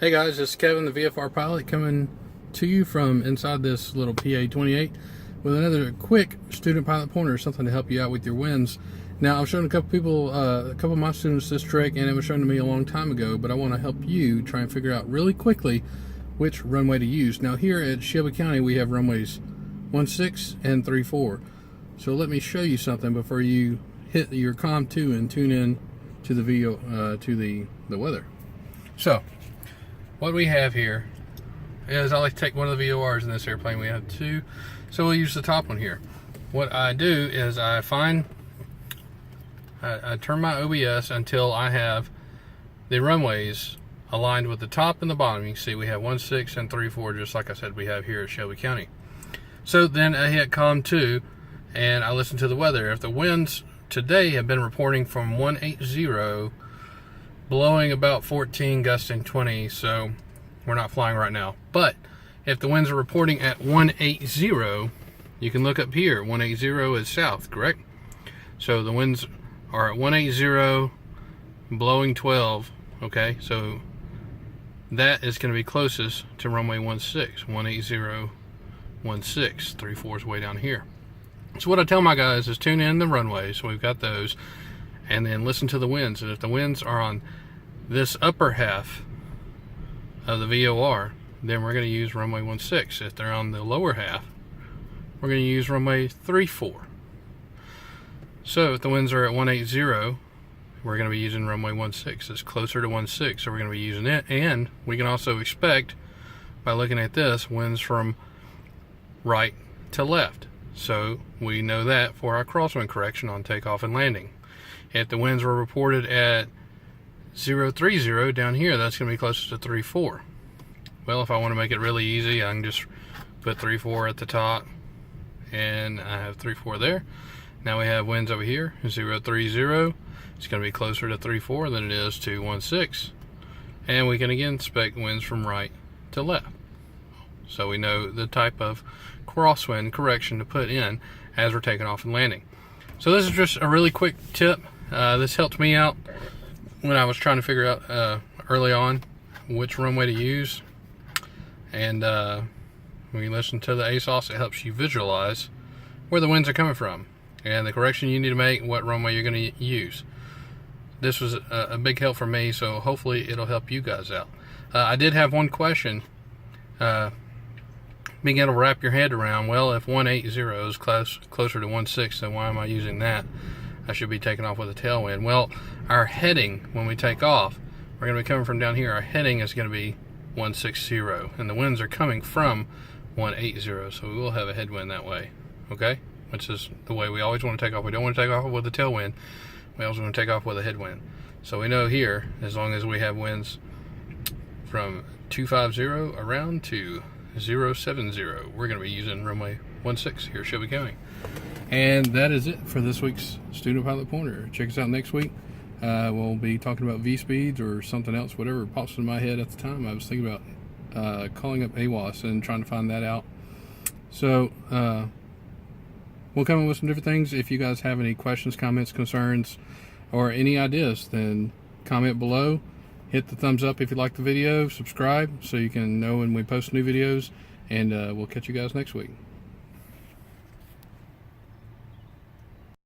Hey guys, this is Kevin, the VFR pilot, coming to you from inside this little PA-28 with another quick student pilot pointer, something to help you out with your winds. Now, I've shown a couple people, a couple of my students this trick, and it was shown to me a long time ago, but I want to help you try and figure out really quickly which runway to use. Now, here at Shelby County, we have runways 16 and 34. So let me show you something before you hit your COM2 and tune in to the video, to the weather. So, what we have here is, I like to take one of the VORs in this airplane. We have two, so we'll use the top one here. What I do is I turn my OBS until I have the runways aligned with the top and the bottom. You can see we have 16 and 34, just like I said we have here at Shelby County. So then I hit COM2 and I listen to the weather. If the winds today have been reporting from 180, blowing about 14, gusting 20, so we're not flying right now. But if the winds are reporting at 180, you can look up here. 180 is south, correct? So the winds are at 180, blowing 12, okay? So that is going to be closest to runway 16, 180, 16, 34 is way down here. So what I tell my guys is tune in the runways, so we've got those, and then listen to the winds. And if the winds are on this upper half of the VOR, then we're going to use runway 16. If they're on the lower half, we're going to use runway 34. So if the winds are at 180, we're going to be using runway 16. It's closer to 16, so we're going to be using it. And we can also expect, by looking at this, winds from right to left. So we know that for our crosswind correction on takeoff and landing. If the winds were reported at 030 down here, that's going to be closer to 34. Well, if I want to make it really easy, I can just put 34 at the top, and I have 34 there. Now we have winds over here, 030. It's going to be closer to 34 than it is to 16. And we can again expect winds from right to left. So we know the type of crosswind correction to put in as we're taking off and landing. So this is just a really quick tip. This helped me out when I was trying to figure out early on which runway to use. And when you listen to the ASOS, it helps you visualize where the winds are coming from and the correction you need to make, what runway you're going to use. This was a big help for me, so hopefully it'll help you guys out. I did have one question. Being able to wrap your head around, well, if 180 is closer to 16, then why am I using that? I should be taking off with a tailwind. Well, our heading, when we take off, we're going to be coming from down here. Our heading is going to be 160, and the winds are coming from 180, so we will have a headwind that way, okay? Which is the way we always want to take off. We don't want to take off with a tailwind. We always want to take off with a headwind. So we know here, as long as we have winds from 250 around to 070, we're going to be using runway 16 here at Shelby County. And that is it for this week's Student Pilot Pointer. Check us out next week. We'll be talking about V-speeds or something else, whatever pops into my head at the time. I was thinking about calling up AWAS and trying to find that out. So we'll come up with some different things. If you guys have any questions, comments, concerns, or any ideas, then comment below. Hit the thumbs up if you like the video. Subscribe so you can know when we post new videos. And we'll catch you guys next week.